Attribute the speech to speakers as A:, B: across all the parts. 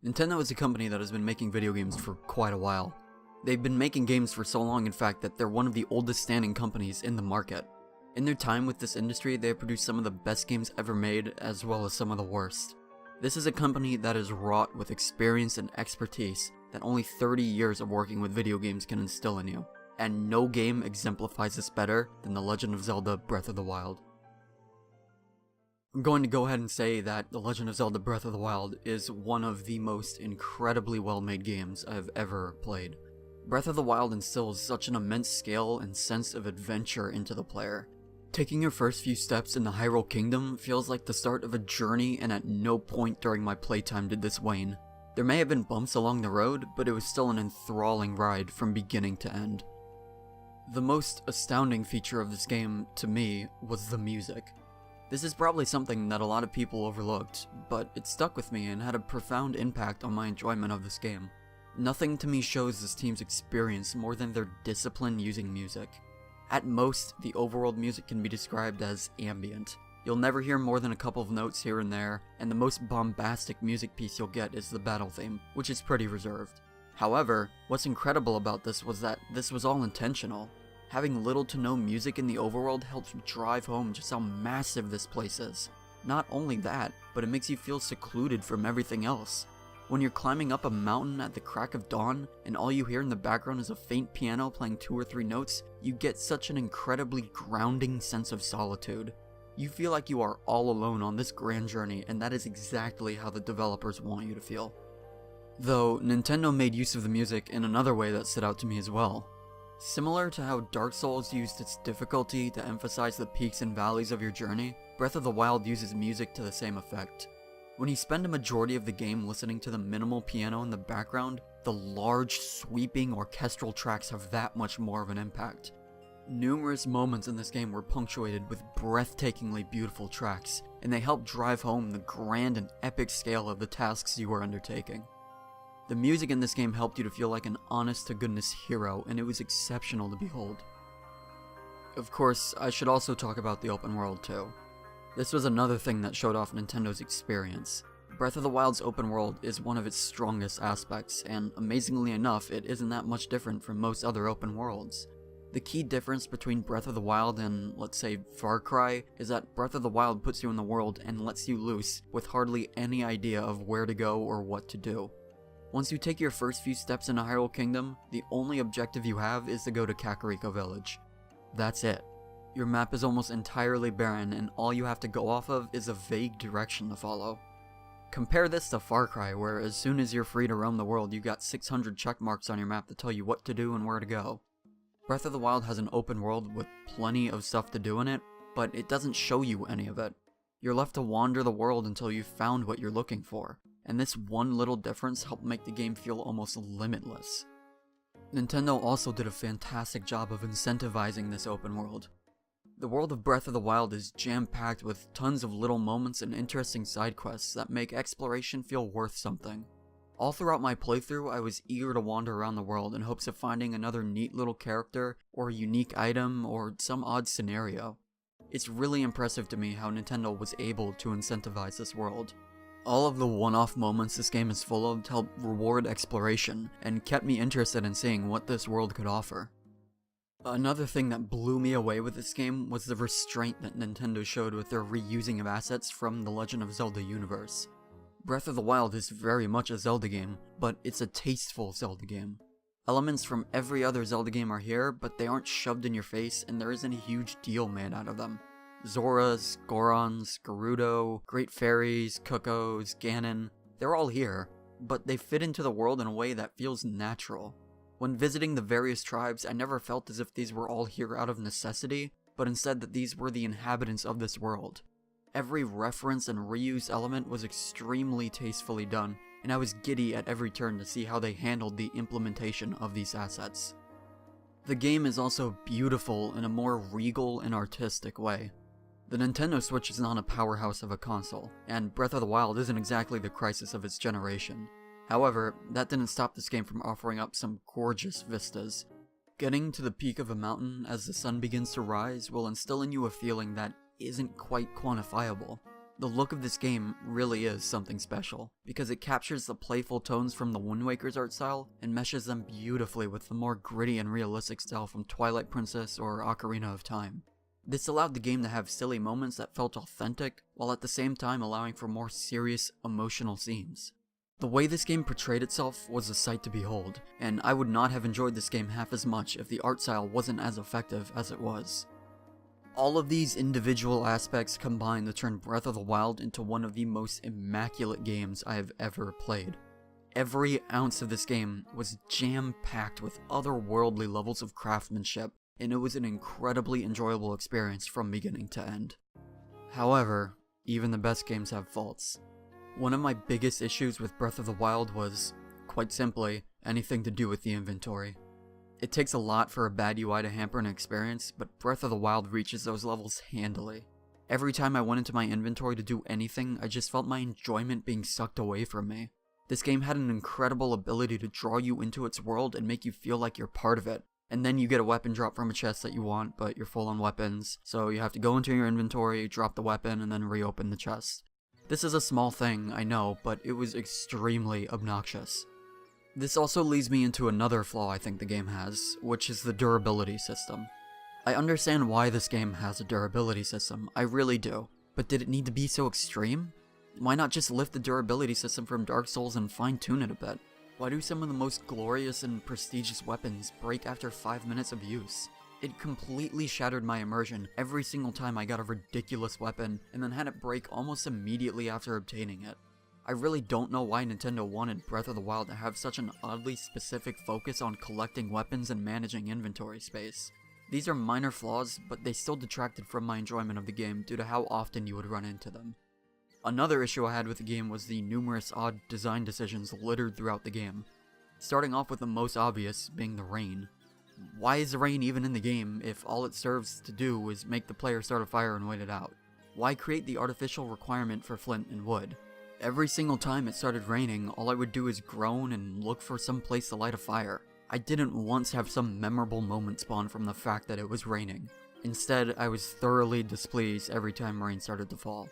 A: Nintendo is a company that has been making video games for quite a while. They've been making games for so long, in fact, that they're one of the oldest standing companies in the market. In their time with this industry, they have produced some of the best games ever made, as well as some of the worst. This is a company that is wrought with experience and expertise that only 30 years of working with video games can instill in you. And no game exemplifies this better than The Legend of Zelda Breath of the Wild. I'm going to go ahead and say that The Legend of Zelda Breath of the Wild is one of the most incredibly well-made games I've ever played. Breath of the Wild instills such an immense scale and sense of adventure into the player. Taking your first few steps in the Hyrule Kingdom feels like the start of a journey, and at no point during my playtime did this wane. There may have been bumps along the road, but it was still an enthralling ride from beginning to end. The most astounding feature of this game, to me, was the music. This is probably something that a lot of people overlooked, but it stuck with me and had a profound impact on my enjoyment of this game. Nothing to me shows this team's experience more than their discipline using music. At most, the overworld music can be described as ambient. You'll never hear more than a couple of notes here and there, and the most bombastic music piece you'll get is the battle theme, which is pretty reserved. However, what's incredible about this was that this was all intentional. Having little to no music in the overworld helps drive home just how massive this place is. Not only that, but it makes you feel secluded from everything else. When you're climbing up a mountain at the crack of dawn, and all you hear in the background is a faint piano playing 2 or 3 notes, you get such an incredibly grounding sense of solitude. You feel like you are all alone on this grand journey, and that is exactly how the developers want you to feel. Though, Nintendo made use of the music in another way that stood out to me as well. Similar to how Dark Souls used its difficulty to emphasize the peaks and valleys of your journey, Breath of the Wild uses music to the same effect. When you spend a majority of the game listening to the minimal piano in the background, the large, sweeping orchestral tracks have that much more of an impact. Numerous moments in this game were punctuated with breathtakingly beautiful tracks, and they help drive home the grand and epic scale of the tasks you are undertaking. The music in this game helped you to feel like an honest-to-goodness hero, and it was exceptional to behold. Of course, I should also talk about the open world too. This was another thing that showed off Nintendo's experience. Breath of the Wild's open world is one of its strongest aspects, and amazingly enough, it isn't that much different from most other open worlds. The key difference between Breath of the Wild and, let's say, Far Cry is that Breath of the Wild puts you in the world and lets you loose with hardly any idea of where to go or what to do. Once you take your first few steps in Hyrule Kingdom, the only objective you have is to go to Kakariko Village. That's it. Your map is almost entirely barren, and all you have to go off of is a vague direction to follow. Compare this to Far Cry, where as soon as you're free to roam the world, you got 600 check marks on your map to tell you what to do and where to go. Breath of the Wild has an open world with plenty of stuff to do in it, but it doesn't show you any of it. You're left to wander the world until you've found what you're looking for, and this one little difference helped make the game feel almost limitless. Nintendo also did a fantastic job of incentivizing this open world. The world of Breath of the Wild is jam-packed with tons of little moments and interesting side quests that make exploration feel worth something. All throughout my playthrough, I was eager to wander around the world in hopes of finding another neat little character, or a unique item, or some odd scenario. It's really impressive to me how Nintendo was able to incentivize this world. All of the one-off moments this game is full of helped reward exploration, and kept me interested in seeing what this world could offer. Another thing that blew me away with this game was the restraint that Nintendo showed with their reusing of assets from the Legend of Zelda universe. Breath of the Wild is very much a Zelda game, but it's a tasteful Zelda game. Elements from every other Zelda game are here, but they aren't shoved in your face, and there isn't a huge deal made out of them. Zoras, Gorons, Gerudo, Great Fairies, Cuckoos, Ganon, they're all here, but they fit into the world in a way that feels natural. When visiting the various tribes, I never felt as if these were all here out of necessity, but instead that these were the inhabitants of this world. Every reference and reuse element was extremely tastefully done, and I was giddy at every turn to see how they handled the implementation of these assets. The game is also beautiful in a more regal and artistic way. The Nintendo Switch is not a powerhouse of a console, and Breath of the Wild isn't exactly the crisis of its generation. However, that didn't stop this game from offering up some gorgeous vistas. Getting to the peak of a mountain as the sun begins to rise will instill in you a feeling that isn't quite quantifiable. The look of this game really is something special, because it captures the playful tones from the Wind Waker's art style and meshes them beautifully with the more gritty and realistic style from Twilight Princess or Ocarina of Time. This allowed the game to have silly moments that felt authentic, while at the same time allowing for more serious, emotional scenes. The way this game portrayed itself was a sight to behold, and I would not have enjoyed this game half as much if the art style wasn't as effective as it was. All of these individual aspects combine to turn Breath of the Wild into one of the most immaculate games I have ever played. Every ounce of this game was jam-packed with otherworldly levels of craftsmanship, and it was an incredibly enjoyable experience from beginning to end. However, even the best games have faults. One of my biggest issues with Breath of the Wild was, quite simply, anything to do with the inventory. It takes a lot for a bad UI to hamper an experience, but Breath of the Wild reaches those levels handily. Every time I went into my inventory to do anything, I just felt my enjoyment being sucked away from me. This game had an incredible ability to draw you into its world and make you feel like you're part of it. And then you get a weapon drop from a chest that you want, but you're full on weapons, so you have to go into your inventory, drop the weapon, and then reopen the chest. This is a small thing, I know, but it was extremely obnoxious. This also leads me into another flaw I think the game has, which is the durability system. I understand why this game has a durability system, I really do, but did it need to be so extreme? Why not just lift the durability system from Dark Souls and fine-tune it a bit? Why do some of the most glorious and prestigious weapons break after 5 minutes of use? It completely shattered my immersion every single time I got a ridiculous weapon and then had it break almost immediately after obtaining it. I really don't know why Nintendo wanted Breath of the Wild to have such an oddly specific focus on collecting weapons and managing inventory space. These are minor flaws, but they still detracted from my enjoyment of the game due to how often you would run into them. Another issue I had with the game was the numerous odd design decisions littered throughout the game. Starting off with the most obvious, being the rain. Why is the rain even in the game if all it serves to do is make the player start a fire and wait it out? Why create the artificial requirement for flint and wood? Every single time it started raining, all I would do is groan and look for some place to light a fire. I didn't once have some memorable moment spawn from the fact that it was raining. Instead, I was thoroughly displeased every time rain started to fall.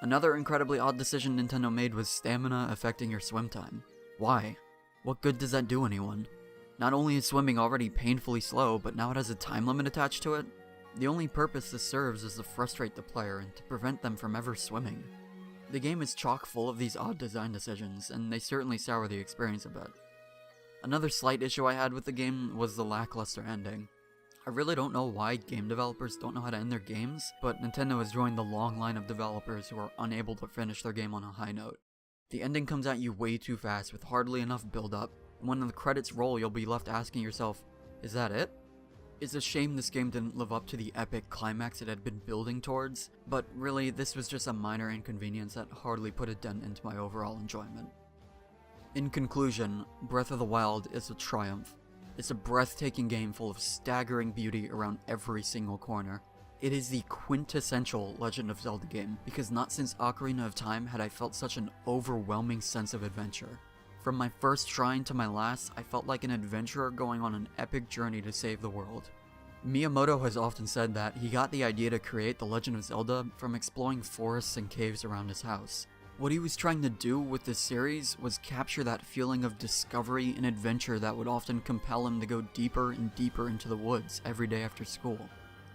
A: Another incredibly odd decision Nintendo made was stamina affecting your swim time. Why? What good does that do anyone? Not only is swimming already painfully slow, but now it has a time limit attached to it? The only purpose this serves is to frustrate the player and to prevent them from ever swimming. The game is chock full of these odd design decisions, and they certainly sour the experience a bit. Another slight issue I had with the game was the lackluster ending. I really don't know why game developers don't know how to end their games, but Nintendo has joined the long line of developers who are unable to finish their game on a high note. The ending comes at you way too fast with hardly enough build-up, and when the credits roll you'll be left asking yourself, is that it? It's a shame this game didn't live up to the epic climax it had been building towards, but really this was just a minor inconvenience that hardly put a dent into my overall enjoyment. In conclusion, Breath of the Wild is a triumph. It's a breathtaking game full of staggering beauty around every single corner. It is the quintessential Legend of Zelda game, because not since Ocarina of Time had I felt such an overwhelming sense of adventure. From my first shrine to my last, I felt like an adventurer going on an epic journey to save the world. Miyamoto has often said that he got the idea to create The Legend of Zelda from exploring forests and caves around his house. What he was trying to do with this series was capture that feeling of discovery and adventure that would often compel him to go deeper and deeper into the woods every day after school.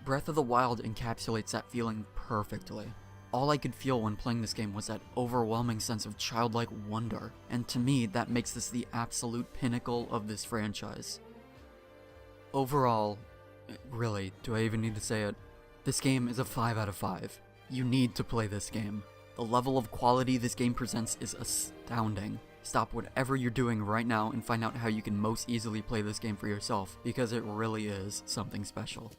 A: Breath of the Wild encapsulates that feeling perfectly. All I could feel when playing this game was that overwhelming sense of childlike wonder, and to me that makes this the absolute pinnacle of this franchise. Overall, really, do I even need to say it? This game is a 5 out of 5. You need to play this game. The level of quality this game presents is astounding. Stop whatever you're doing right now and find out how you can most easily play this game for yourself, because it really is something special.